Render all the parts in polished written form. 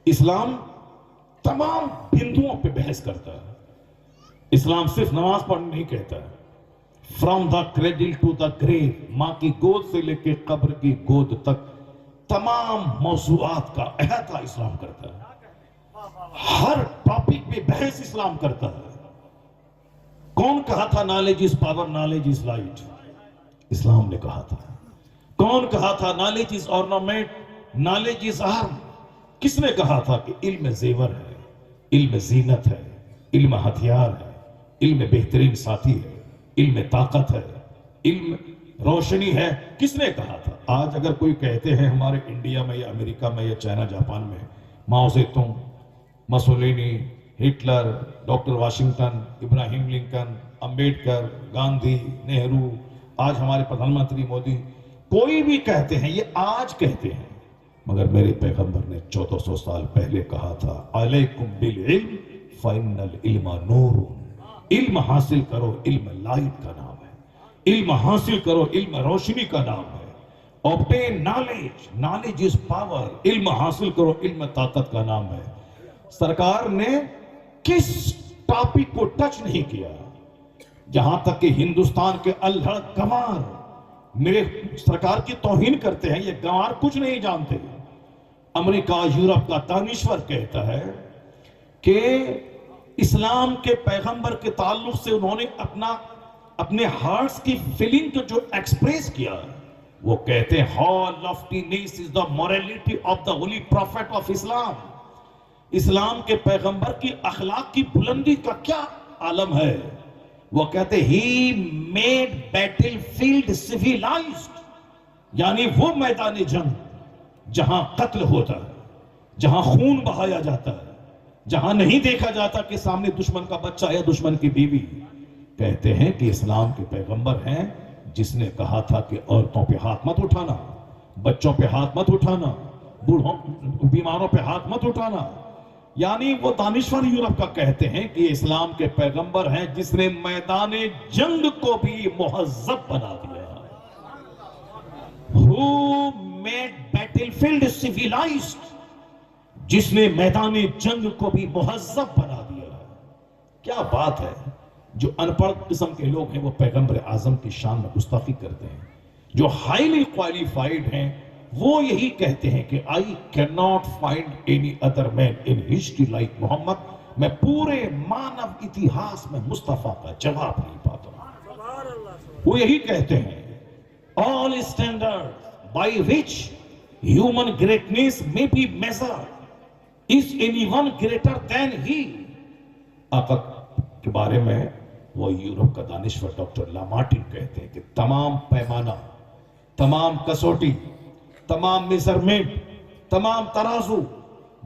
اسلام تمام بندوؤں پہ بحث کرتا ہے. اسلام صرف نماز پڑھنے نہیں کہتا ہے. From the cradle to the grave, ماں کی گود سے لے کے قبر کی گود تک تمام موضوعات کا احاطہ اسلام کرتا ہے. ہر ٹاپک پہ بحث اسلام کرتا ہے. کون کہا تھا knowledge is power, knowledge is light? Islam نے کہا تھا. کون کہا تھا knowledge is ornament، knowledge is arm؟ کس نے کہا تھا کہ علم زیور ہے، علم زینت ہے، علم ہتھیار ہے، علم بہترین ساتھی ہے، علم طاقت ہے، علم روشنی ہے؟ کس نے کہا تھا؟ آج اگر کوئی کہتے ہیں ہمارے انڈیا میں یا امریکہ میں یا چائنا جاپان میں ماؤ زیتونگ، مسولینی، ہٹلر، ڈاکٹر واشنگٹن، ابراہیم لنکن، امبیڈکر، گاندھی، نہرو، آج ہمارے پردھان منتری مودی، کوئی بھی کہتے ہیں، یہ آج کہتے ہیں، مگر میرے پیغمبر نے 1400 سال پہلے کہا تھا علیکم بالعلم فإن العلم نور. علم حاصل کرو، علم لائٹ کا نام ہے. علم حاصل کرو، علم روشنی کا نام ہے. obtain knowledge، knowledge is power. علم حاصل کرو، علم طاقت کا نام ہے. سرکار نے کس ٹاپک کو ٹچ نہیں کیا؟ جہاں تک کہ ہندوستان کے الہڑ گنوار میرے سرکار کی توہین کرتے ہیں. یہ گنوار کچھ نہیں جانتے. امریکہ، یورپ کا دانشور کہتا ہے کہ اسلام کے پیغمبر کے تعلق سے انہوں نے اپنے ہارٹس کی فیلنگ کو جو ایکسپریس کیا، وہ کہتے ہیں how loftiness is the morality of the holy prophet of Islam. اسلام کے پیغمبر کی اخلاق کی بلندی کا کیا عالم ہے. وہ کہتے ہیں he made battlefield civilized، یعنی وہ میدان جنگ جہاں قتل ہوتا ہے، جہاں خون بہایا جاتا ہے، جہاں نہیں دیکھا جاتا کہ سامنے دشمن کا بچہ یا دشمن کی بیوی. کہتے ہیں کہ اسلام کے پیغمبر ہیں جس نے کہا تھا کہ عورتوں پہ ہاتھ مت اٹھانا، بچوں پہ ہاتھ مت اٹھانا، بوڑھوں بیماروں پہ ہاتھ مت اٹھانا. یعنی وہ دانشور یورپ کا کہتے ہیں کہ اسلام کے پیغمبر ہیں جس نے میدان جنگ کو بھی مہذب بنا دیا. Who made battlefield civilized، جس نے میدان جنگ کو بھی مہذب بنا دیا. کیا بات ہے. جو ان پڑھ قسم کے لوگ ہیں وہ پیغمبر اعظم کی شان میں گستاخی کرتے ہیں. جو ہائیلی کوالیفائیڈ ہیں وہ یہی کہتے ہیں کہ I cannot find any other man in history like محمد. میں پورے مانو اتہاس میں مصطفیٰ کا جواب نہیں پاتا ہوں. وہ یہی کہتے ہیں all standards by which human greatness may be measured, is anyone greater than he. آقا کے بارے میں وہ یورپ کا دانشور ڈاکٹر لامارٹن کہتے ہیں کہ تمام پیمانہ، تمام کسوٹی، تمام میزرمنٹ، تمام ترازو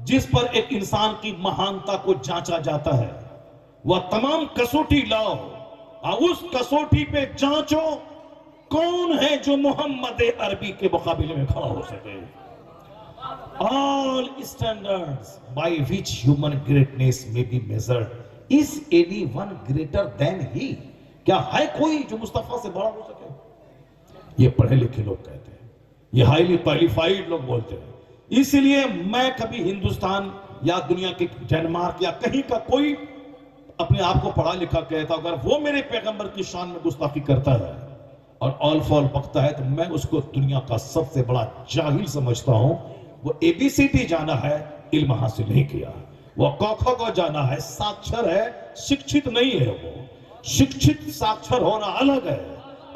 جس پر ایک انسان کی مہانتا کو جانچا جاتا ہے، وہ تمام کسوٹی لاؤ اور اس کسوٹی پہ جانچو کون ہے جو محمد عربی کے مقابلے میں کھڑا ہو سکے. All standards by which human greatness may be measured, is anyone greater than he. کیا ہے کوئی جو مصطفیٰ سے بڑا ہو سکے؟ یہ پڑھے لکھے لوگ کہتے ہیں، یہ ہائیلی کوالیفائیڈ لوگ بولتے ہیں. اسی لیے میں کبھی ہندوستان یا دنیا کے ڈنمارک یا کہیں کا کوئی اپنے آپ کو پڑھا لکھا کہتا، اگر وہ میرے پیغمبر کی شان میں گستاخی کرتا ہے اور آل فال بکتا ہے تو میں اس کو دنیا کا سب سے بڑا جاہل سمجھتا ہوں. وہ اے بی سی ڈی جانا ہے، علم حاصل نہیں کیا. وہ کوکھو کو جانا ہے، ساکشر ہے، شکشت نہیں ہے. وہ شکشت ساکشر ہونا الگ ہے.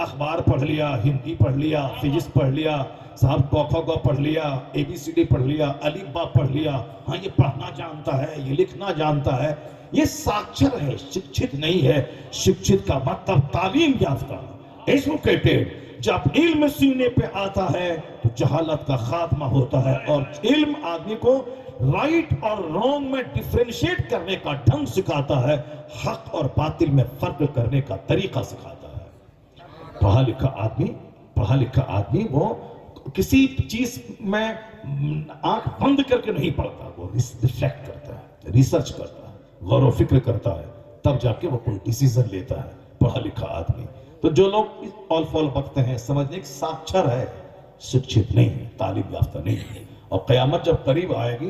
اخبار پڑھ لیا، ہندی پڑھ لیا، فزکس پڑھ لیا، صاحب کوکھو کو پڑھ لیا، اے بی سی ڈی پڑھ لیا، الف با پڑھ لیا، ہاں یہ پڑھنا جانتا ہے، یہ لکھنا جانتا ہے، یہ ساکشر ہے، شکشت نہیں ہے. شکشت کا مطلب تعلیم یافتہ، ایجوکیٹڈ. جب علم سینے پہ آتا ہے تو جہالت کا خاتمہ ہوتا ہے، اور علم آدمی کو رائٹ اور رونگ میں ڈیفرینشیٹ کرنے کا ڈھنگ سکھاتا ہے، حق اور باطل میں فرق کرنے کا طریقہ سکھاتا ہے. پڑھا لکھا آدمی وہ کسی چیز میں آنکھ بند کر کے نہیں پڑھتا، وہ ریفلیکٹ کرتا ہے، ریسرچ کرتا ہے، غور و فکر کرتا ہے، تب جا کے وہ کوئی ڈیسیزن لیتا ہے پڑھا لکھا آدمی. تو جو لوگ آل فال بکتے ہیں سمجھنے کہ ساکشر ہے، شکشت نہیں ہے، تعلیم یافتہ نہیں ہے. اور قیامت جب قریب آئے گی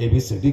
ABCD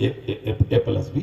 A+B,